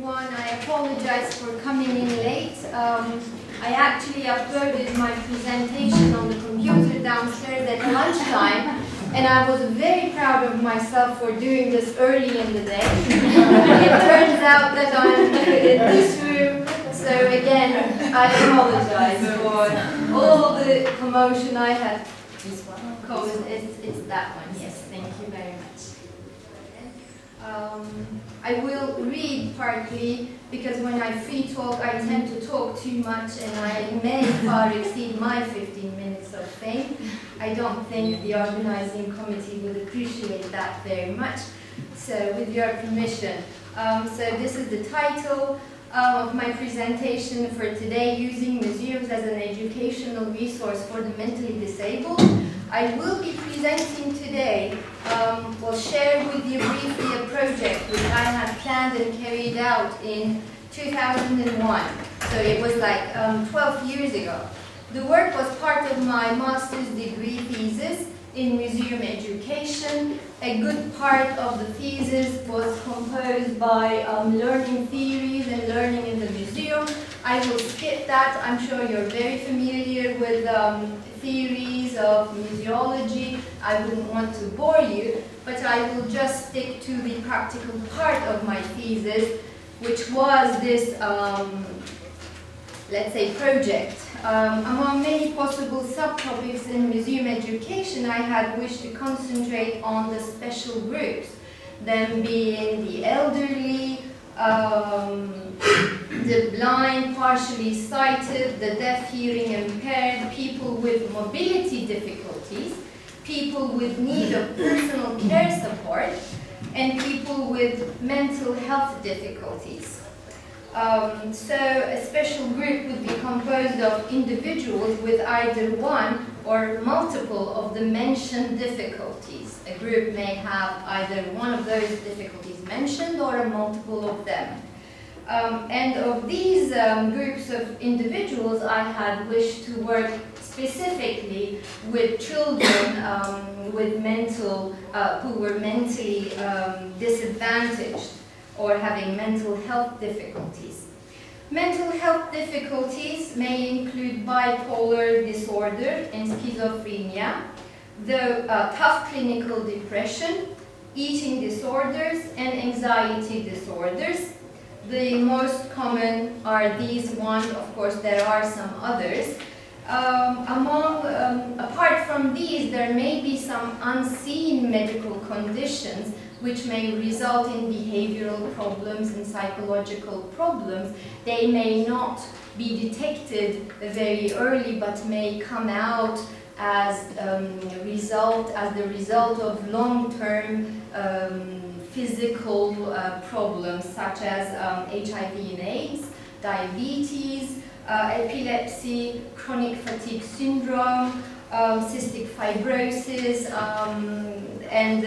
everyone. I apologize for coming in late. I actually uploaded my presentation on the computer downstairs at lunchtime, and I was very proud of myself for doing this early in the day. It turns out that I'm in this room, so again, I apologize for all the commotion I had. This one? It's that one, yes, thank you very much. I will read partly because when I free talk I tend to talk too much and I may far exceed my 15 minutes of fame. I don't think the organizing committee would appreciate that very much. So with your permission. So this is the title of my presentation for today, using museums as an educational resource for the mentally disabled. I will be presenting today, will share with you briefly a project which I had planned and carried out in 2001. So it was like 12 years ago. The work was part of my master's degree thesis in museum education. A good part of the thesis was composed by learning theories and learning in the museum. I will skip that. I'm sure you're very familiar with theories of museology. I wouldn't want to bore you, but I will just stick to the practical part of my thesis, which was this, let's say, project. Among many possible subtopics in museum education, I had wished to concentrate on the special groups, them being the elderly, the blind, partially sighted, the deaf, hearing impaired, people with mobility difficulties, people with need of personal care support, and people with mental health difficulties. So a special group would be composed of individuals with either one or multiple of the mentioned difficulties. A group may have either one of those difficulties mentioned or a multiple of them. And of these groups of individuals, I had wished to work specifically with children with who were mentally disadvantaged or having mental health difficulties. Mental health difficulties may include bipolar disorder and schizophrenia, the tough clinical depression, eating disorders, and anxiety disorders. The most common are these ones. Of course, there are some others. Apart from these, there may be some unseen medical conditions which may result in behavioral problems and psychological problems. They may not be detected very early, but may come out as the result of long-term physical problems such as HIV and AIDS, diabetes, epilepsy, chronic fatigue syndrome, cystic fibrosis, and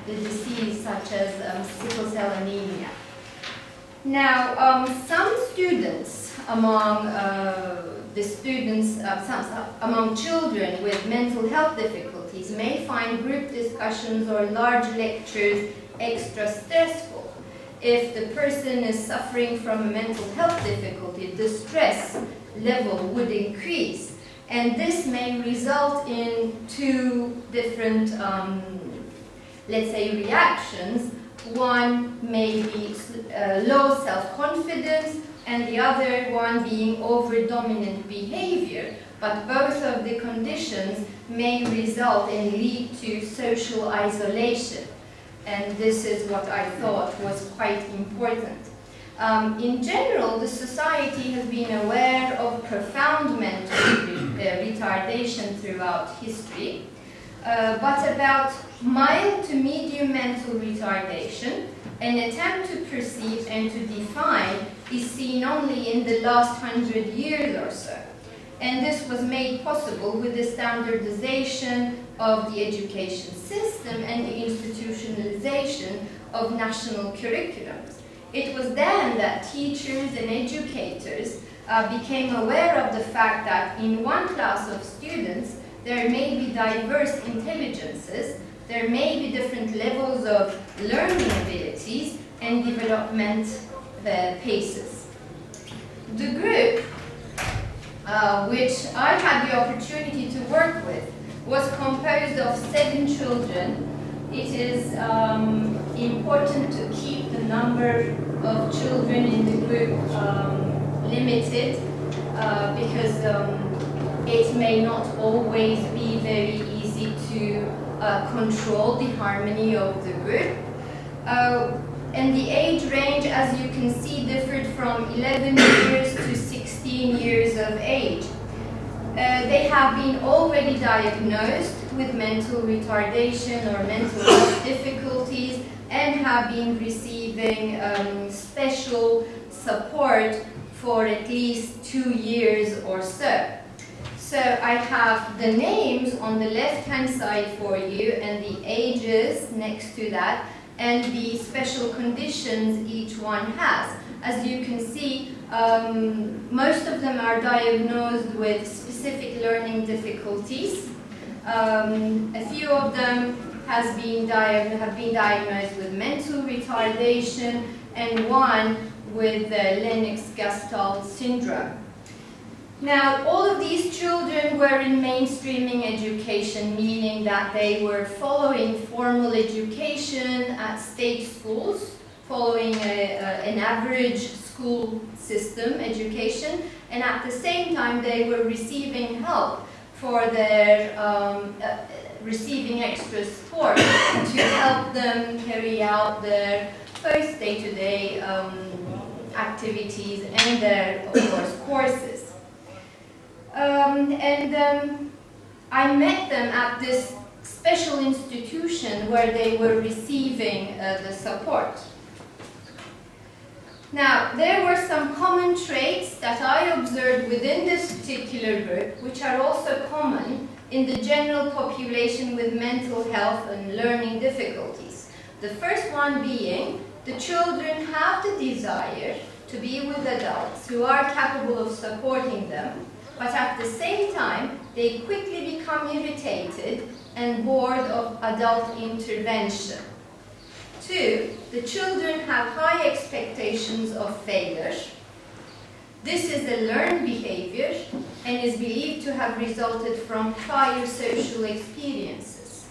the disease such as sickle cell anemia. Now, some students among among children with mental health difficulties may find group discussions or large lectures extra stressful. If the person is suffering from a mental health difficulty, the stress level would increase, and this may result in two different let's say reactions. One may be low self-confidence and the other one being over-dominant behavior, but both of the conditions may result and lead to social isolation, and this is what I thought was quite important. In general, the society has been aware of profound mental retardation throughout history, but about mild to medium mental retardation, an attempt to perceive and to define is seen only in the last 100 years or so. And this was made possible with the standardization of the education system and the institutionalization of national curriculums. It was then that teachers and educators became aware of the fact that in one class of students there may be diverse intelligences, there may be different levels of learning abilities and development paces. The group, which I had the opportunity to work with, was composed of 7 children. It is important to keep the number of children in the group limited because it may not always be very easy to control the harmony of the group. And the age range, as you can see, differed from 11 years to 16 years of age. They have been already diagnosed with mental retardation or mental health difficulties and have been receiving special support for at least 2 years or so. So I have the names on the left-hand side for you and the ages next to that and the special conditions each one has. As you can see, most of them are diagnosed with specific learning difficulties. A few of them have been diagnosed with mental retardation and one with Lennox-Gastaut syndrome. Now, all of these children were in mainstreaming education, meaning that they were following formal education at state schools, following an average school system education, and at the same time they were receiving help for their receiving extra support to help them carry out their both day-to-day activities and their, of course, courses. I met them at this special institution where they were receiving the support. Now, there were some common traits that I observed within this particular group, which are also common in the general population with mental health and learning difficulties. The first one being, the children have the desire to be with adults who are capable of supporting them, but at the same time, they quickly become irritated and bored of adult intervention. 2, the children have high expectations of failure. This is a learned behavior and is believed to have resulted from prior social experiences.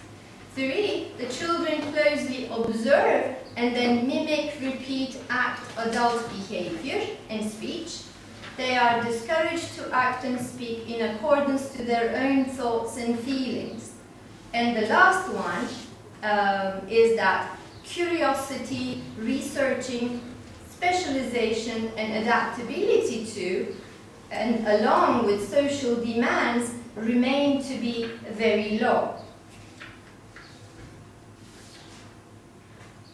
3, the children closely observe and then mimic, repeat, act adult behavior and speech. They are discouraged to act and speak in accordance to their own thoughts and feelings. And the last one is that curiosity, researching, specialization, and adaptability to, and along with social demands, remain to be very low.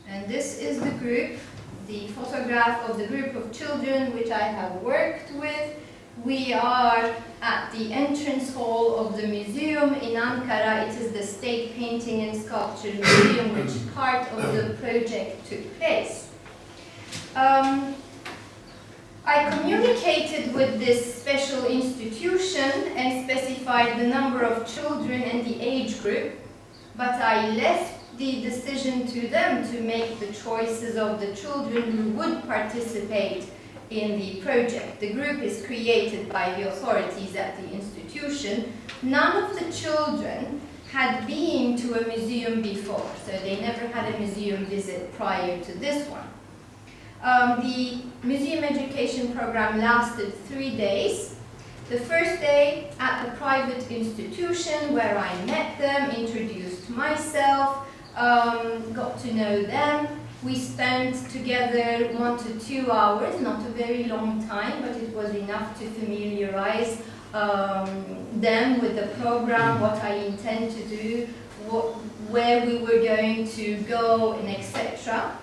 And this is the group, the photograph of the group of children which I have worked with. We are at the entrance hall of the museum in Ankara. It is the State Painting and Sculpture Museum, which part of the project took place. I communicated with this special institution and specified the number of children and the age group, but I left the decision to them to make the choices of the children who would participate in the project. The group is created by the authorities at the institution. None of the children had been to a museum before, so they never had a museum visit prior to this one. The museum education program lasted 3 days. The first day at the private institution where I met them, introduced myself, got to know them. We spent together 1 to 2 hours, not a very long time, but it was enough to familiarize them with the program, what I intend to do, where we were going to go, and etc.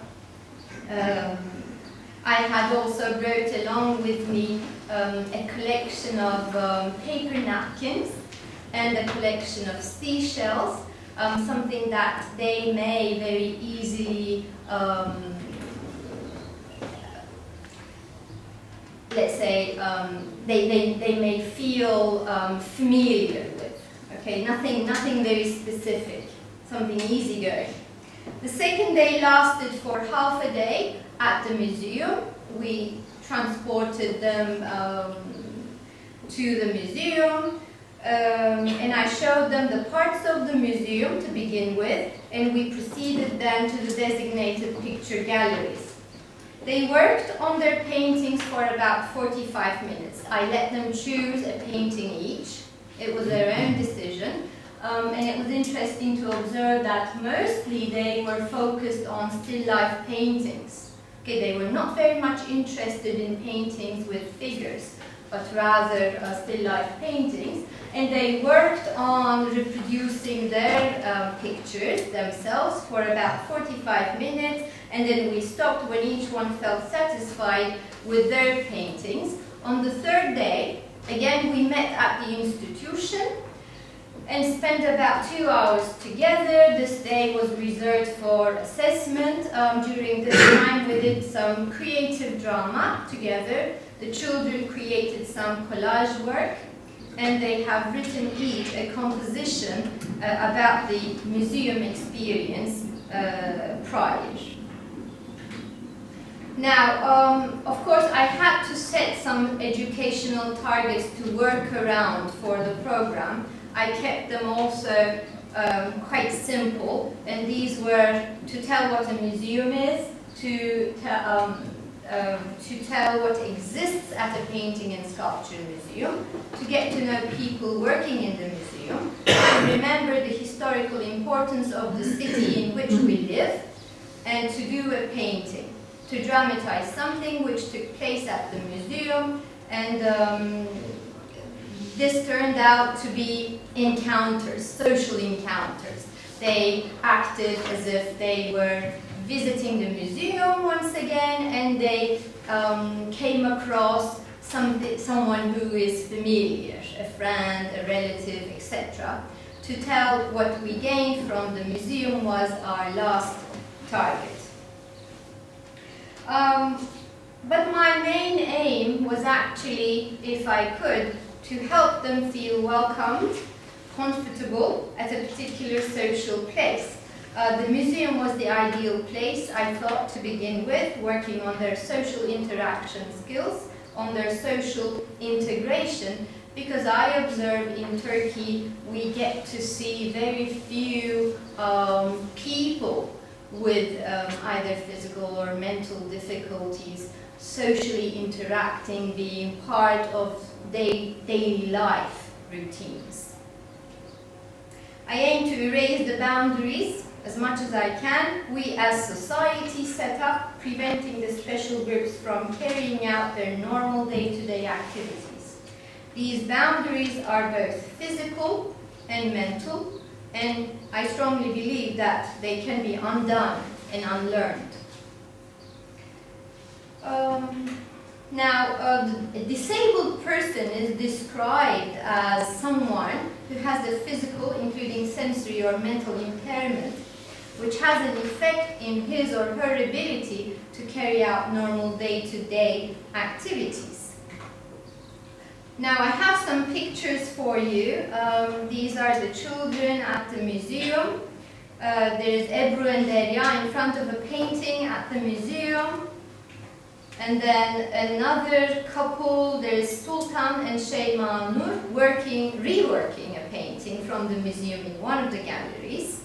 I had also brought along with me a collection of paper napkins and a collection of seashells, something that they may very easily, let's say, they may feel familiar with. Okay, nothing very specific, something easygoing. The second day lasted for half a day at the museum, we transported them to the museum, and I showed them the parts of the museum to begin with, and we proceeded then to the designated picture galleries. They worked on their paintings for about 45 minutes. I let them choose a painting each. It was their own decision. And it was interesting to observe that mostly they were focused on still life paintings. Okay, they were not very much interested in paintings with figures, but rather still life paintings. And they worked on reproducing their pictures themselves for about 45 minutes, and then we stopped when each one felt satisfied with their paintings. On the third day, again we met at the institution and spent about 2 hours together. This day was reserved for assessment. During this time we did some creative drama together. The children created some collage work, and they have written each a composition about the museum experience prior. Now, of course, I had to set some educational targets to work around for the program. I kept them also quite simple, and these were to tell what a museum is, to tell what exists at a painting and sculpture museum, to get to know people working in the museum, to remember the historical importance of the city in which we live, and to do a painting, to dramatize something which took place at the museum. And this turned out to be encounters, social encounters. They acted as if they were visiting the museum once again, and they came across someone who is familiar, a friend, a relative, etc. To tell what we gained from the museum was our last target. But my main aim was actually, if I could, to help them feel welcomed, comfortable at a particular social place. The museum was the ideal place, I thought, to begin with, working on their social interaction skills, on their social integration, because I observe in Turkey we get to see very few people with either physical or mental difficulties socially interacting, being part of daily life routines. I aim to erase the boundaries as much as I can. We as society set up, preventing the special groups from carrying out their normal day-to-day activities. These boundaries are both physical and mental, and I strongly believe that they can be undone and unlearned. A disabled person is described as someone who has a physical, including sensory or mental impairment, which has an effect in his or her ability to carry out normal day-to-day activities. Now I have some pictures for you. These are the children at the museum. There's Ebru and Derya in front of a painting at the museum. And then another couple, there's Sultan and Şeyma Nur, reworking a painting from the museum in one of the galleries.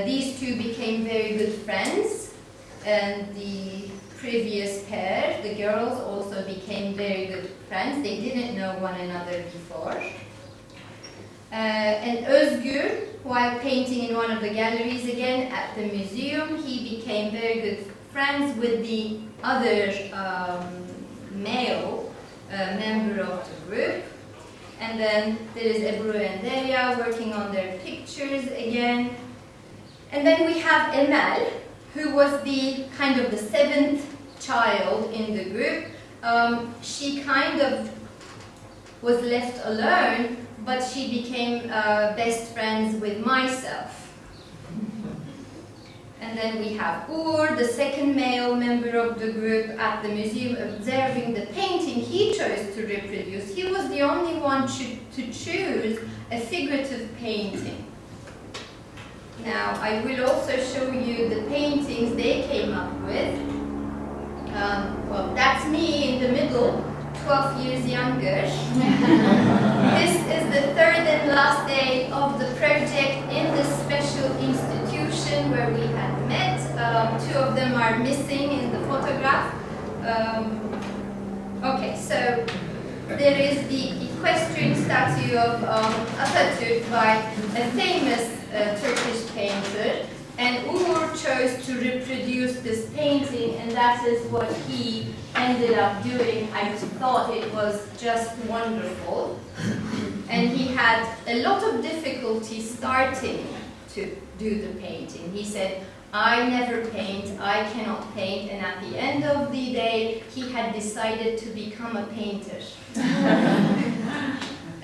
These two became very good friends, and the previous pair, the girls, also became very good friends. They didn't know one another before. And Özgür, while painting in one of the galleries again at the museum, he became very good friends with the other male member of the group. And then there is Ebru and Derya working on their pictures again. And then we have Emel, who was the kind of the seventh child in the group. She kind of was left alone, but she became best friends with myself. And then we have Uğur, the second male member of the group at the museum, observing the painting he chose to reproduce. He was the only one to choose a figurative painting. Now, I will also show you the paintings they came up with. Well, that's me in the middle, 12 years younger. This is the third and last day of the project in the special institution where we had met. Two of them are missing in the photograph. Okay, so there is the equestrian statue of Atatürk by a famous Turkish painter, and Umur chose to reproduce this painting, and that is what he ended up doing. I thought it was just wonderful. And he had a lot of difficulty starting to do the painting. He said, I never paint, I cannot paint, and at the end of the day, he had decided to become a painter.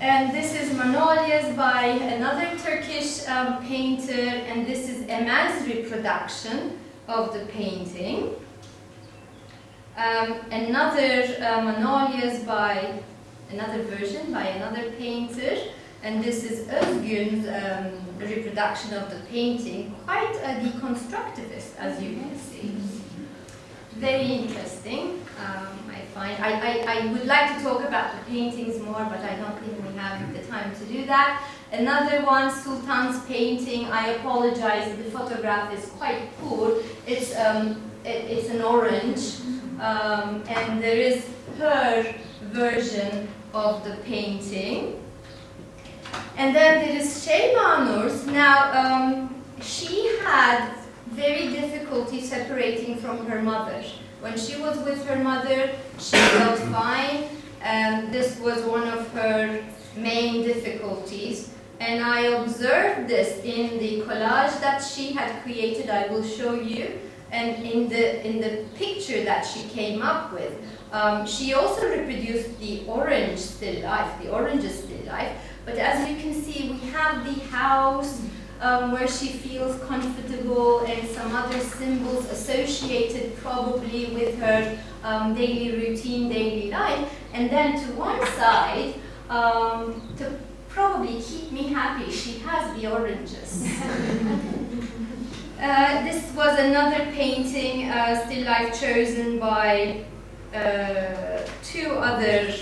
And this is Magnolias by another Turkish painter, and this is Emel's reproduction of the painting. Another Magnolias by another version by another painter, and this is Özgün's reproduction of the painting, quite a deconstructivist, as you can see. Very interesting, I find. I would like to talk about the paintings more, but I don't think we have the time to do that. Another one, Sultan's painting. I apologize, the photograph is quite poor. It's an orange, and there is her version of the painting. And then there is Şeyma Nur's. Now, she had very difficulty separating from her mother. When she was with her mother, she felt fine, and this was one of her main difficulties. And I observed this in the collage that she had created. I will show you. And in the picture that she came up with, she also reproduced the orange still life, the oranges still life. But as you can see, we have the house where she feels comfortable, and some other symbols associated probably with her daily routine, daily life. And then to one side, to probably keep me happy, she has the oranges. This was another painting, still life, chosen by two other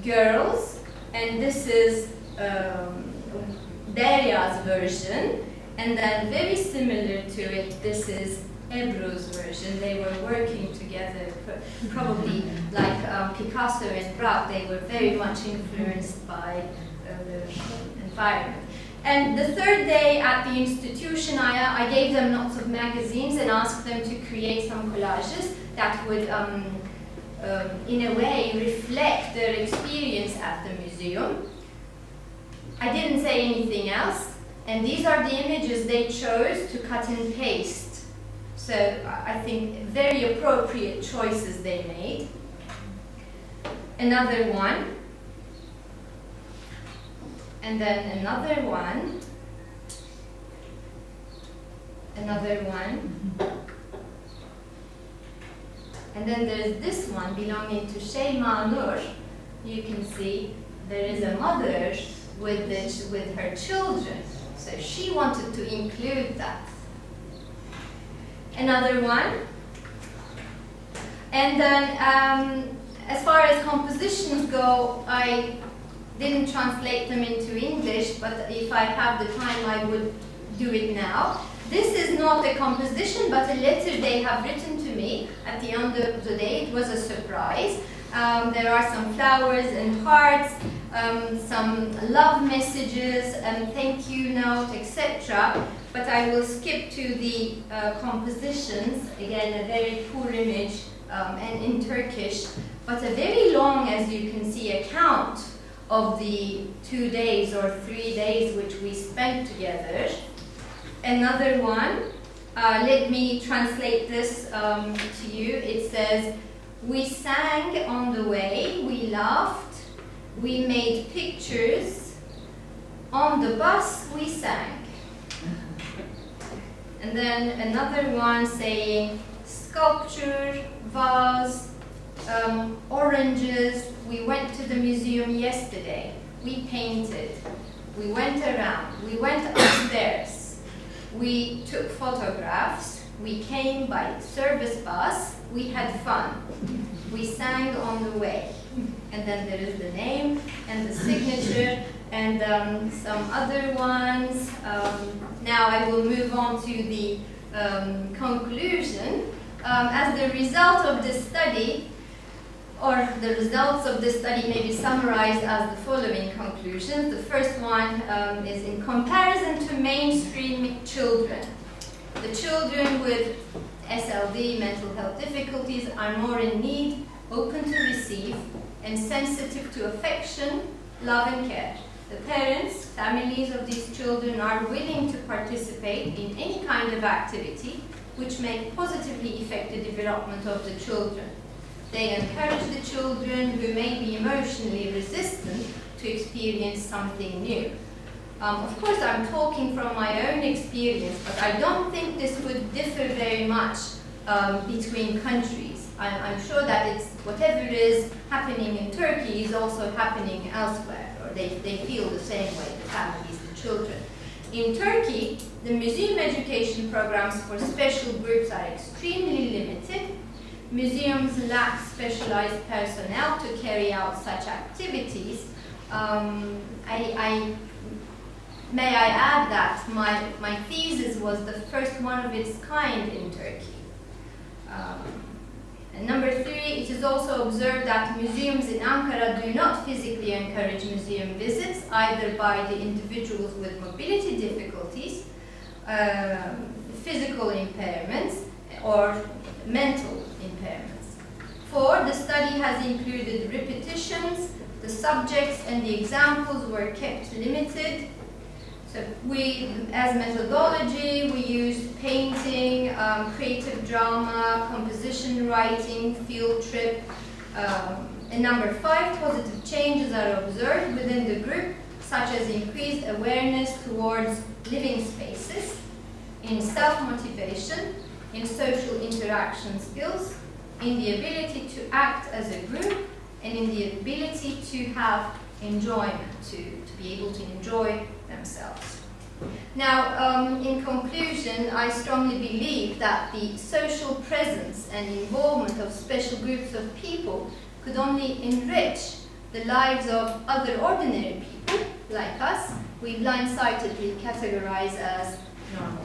girls, and this is Derya's version, and then very similar to it, this is Ebru's version. They were working together, probably like Picasso and Braque. They were very much influenced by their environment. And the third day at the institution, I gave them lots of magazines and asked them to create some collages that would, in a way, reflect their experience at the museum. I didn't say anything else, and these are the images they chose to cut and paste. So I think very appropriate choices they made. Another one. And then another one, another one, and then there's this one belonging to Şeyma Nur. You can see there is a mother with her children, so she wanted to include that. Another one, and then as far as compositions go, I didn't translate them into English, but if I have the time, I would do it now. This is not a composition, but a letter they have written to me at the end of the day. It was a surprise. There are some flowers and hearts, some love messages, and thank you note, etc. But I will skip to the compositions. Again, a very poor image, and in Turkish, but a very long, as you can see, account of the 2 days or 3 days which we spent together. Another one, let me translate this to you. It says, we sang on the way, we laughed, we made pictures, on the bus we sang. And then another one saying, sculpture, vase, oranges. We went to the museum yesterday. We painted. We went around. We went upstairs. We took photographs. We came by service bus. We had fun. We sang on the way. And then there is the name and the signature and some other ones. Now I will move on to the conclusion. As the result of this study, or the results of this study may be summarized as the following conclusions. The first one is in comparison to mainstream children. The children with SLD, mental health difficulties, are more in need, open to receive, and sensitive to affection, love, and care. The parents, families of these children are willing to participate in any kind of activity which may positively affect the development of the children. They encourage the children who may be emotionally resistant to experience something new. Of course, I'm talking from my own experience, but I don't think this would differ very much between countries. I'm sure that it's whatever is happening in Turkey is also happening elsewhere, or they feel the same way, the families, the children. In Turkey, the museum education programs for special groups are extremely limited. Museums lack specialized personnel to carry out such activities. May I add that my thesis was the first one of its kind in Turkey. And number 3, it is also observed that museums in Ankara do not physically encourage museum visits, either by the individuals with mobility difficulties, physical impairments, or mental impairments. 4, the study has included repetitions, the subjects and the examples were kept limited. So we, as methodology, we used painting, creative drama, composition writing, field trip. And number 5, positive changes are observed within the group, such as increased awareness towards living spaces, in self-motivation, in social interaction skills, in the ability to act as a group, and in the ability to have enjoyment, to be able to enjoy themselves. Now, in conclusion, I strongly believe that the social presence and involvement of special groups of people could only enrich the lives of other ordinary people like us, we blindsidedly categorize as normal.